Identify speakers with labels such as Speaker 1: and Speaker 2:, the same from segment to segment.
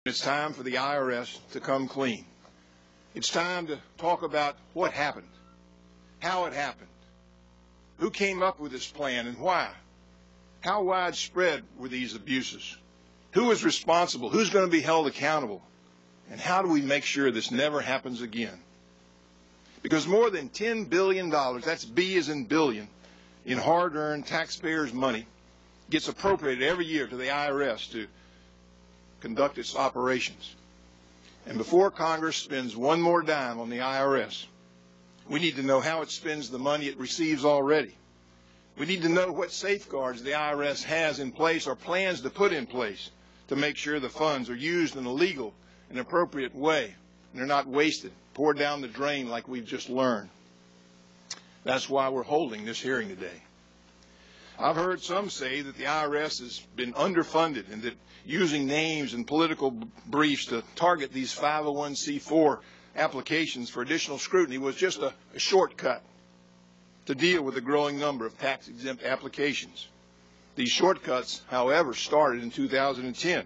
Speaker 1: It's time for the IRS to come clean. It's time to talk about what happened, how it happened, who came up with this plan and why, how widespread were these abuses, who is responsible, who's going to be held accountable, and how do we make sure this never happens again? Because more than $10 billion, that's B as in billion, in hard-earned taxpayers' money gets appropriated every year to the IRS to conduct its operations. And before Congress spends one more dime on the IRS, we need to know how it spends the money it receives already. We need to know what safeguards the IRS has in place or plans to put in place to make sure the funds are used in a legal and appropriate way and they're not wasted, poured down the drain like we've just learned. That's why we're holding this hearing today. I've heard some say that the IRS has been underfunded and that using names and political briefs to target these 501c4 applications for additional scrutiny was just a shortcut to deal with the growing number of tax-exempt applications. These shortcuts, however, started in 2010,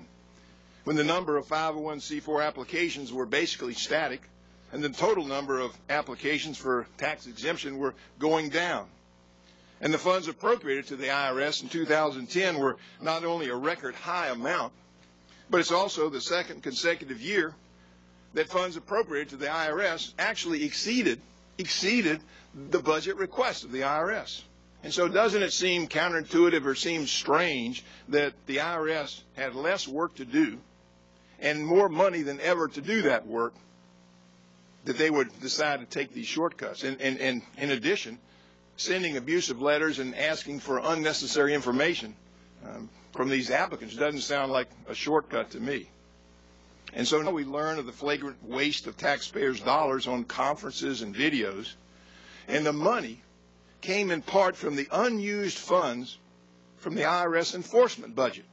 Speaker 1: when the number of 501c4 applications were basically static and the total number of applications for tax exemption were going down. And the funds appropriated to the IRS in 2010 were not only a record high amount, but it's also the second consecutive year that funds appropriated to the IRS actually exceeded the budget request of the IRS. And so doesn't it seem counterintuitive or seem strange that the IRS had less work to do and more money than ever to do that work, that they would decide to take these shortcuts? And in addition, sending abusive letters and asking for unnecessary information from these applicants doesn't sound like a shortcut to me. And so now we learn of the flagrant waste of taxpayers' dollars on conferences and videos, and the money came in part from the unused funds from the IRS enforcement budget.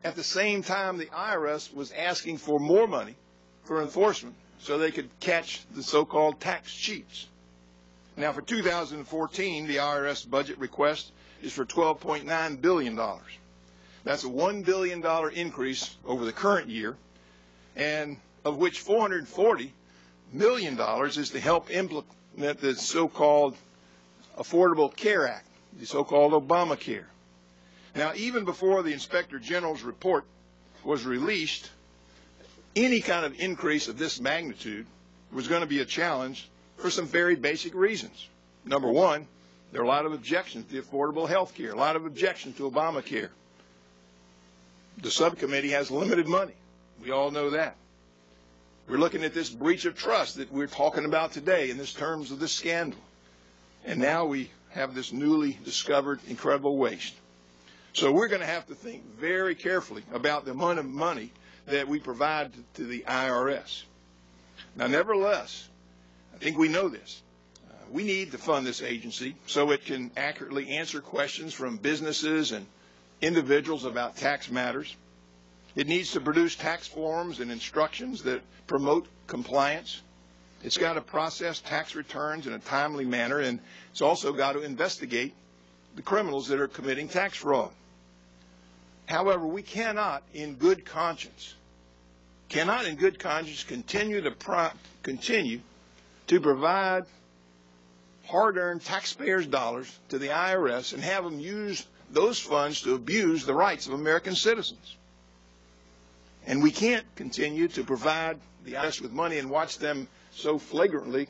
Speaker 1: At the same time, the IRS was asking for more money for enforcement so they could catch the so-called tax cheats. Now, for 2014, the IRS budget request is for $12.9 billion. That's a $1 billion increase over the current year, and of which $440 million is to help implement the so-called Affordable Care Act, the so-called Obamacare. Now, even before the Inspector General's report was released, any kind of increase of this magnitude was going to be a challenge for some very basic reasons. Number one, there are a lot of objections to affordable health care, a lot of objections to Obamacare. The subcommittee has limited money. We all know that. We're looking at this breach of trust that we're talking about today in terms of this scandal. And now we have this newly discovered incredible waste. So we're going to have to think very carefully about the amount of money that we provide to the IRS. Now, nevertheless, I think we know this. We need to fund this agency so it can accurately answer questions from businesses and individuals about tax matters. It needs to produce tax forms and instructions that promote compliance. It's got to process tax returns in a timely manner, and it's also got to investigate the criminals that are committing tax fraud. However, we cannot in good conscience continue to provide hard-earned taxpayers' dollars to the IRS and have them use those funds to abuse the rights of American citizens. And we can't continue to provide the IRS with money and watch them so flagrantly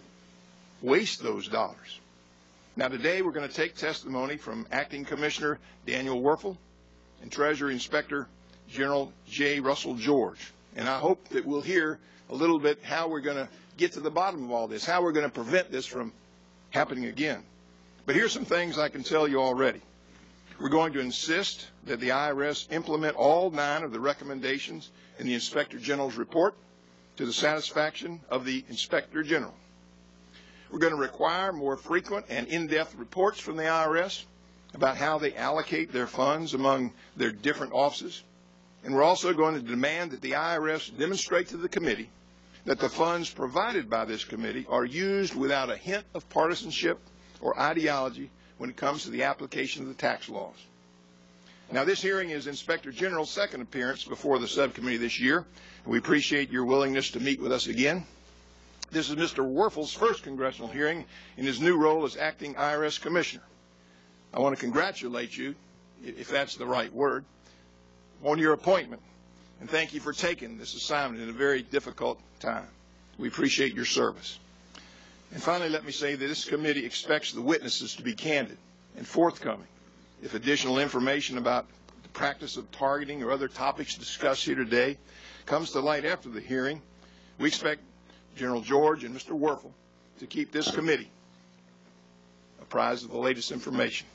Speaker 1: waste those dollars. Now, today we're going to take testimony from Acting Commissioner Daniel Werfel and Treasury Inspector General J. Russell George. And I hope that we'll hear a little bit how we're going to get to the bottom of all this, how we're going to prevent this from happening again. But here's some things I can tell you already. We're going to insist that the IRS implement all 9 of the recommendations in the Inspector General's report to the satisfaction of the Inspector General. We're going to require more frequent and in-depth reports from the IRS about how they allocate their funds among their different offices. And we're also going to demand that the IRS demonstrate to the committee that the funds provided by this committee are used without a hint of partisanship or ideology when it comes to the application of the tax laws. Now, this hearing is Inspector General's second appearance before the subcommittee this year. We appreciate your willingness to meet with us again. This is Mr. Werfel's first congressional hearing in his new role as acting IRS Commissioner. I want to congratulate you, if that's the right word, on your appointment, and thank you for taking this assignment in a very difficult time. We appreciate your service. And finally, let me say that this committee expects the witnesses to be candid and forthcoming. If additional information about the practice of targeting or other topics discussed here today comes to light after the hearing, we expect General George and Mr. Werfel to keep this committee apprised of the latest information.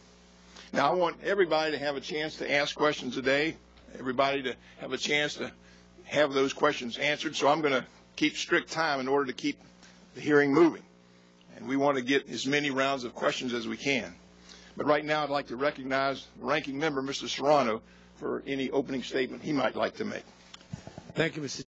Speaker 1: Now, I want everybody to have a chance to ask questions today, everybody to have a chance to have those questions answered, so I'm going to keep strict time in order to keep the hearing moving. And we want to get as many rounds of questions as we can. But right now, I'd like to recognize the ranking member, Mr. Serrano, for any opening statement he might like to make.
Speaker 2: Thank you, Mr.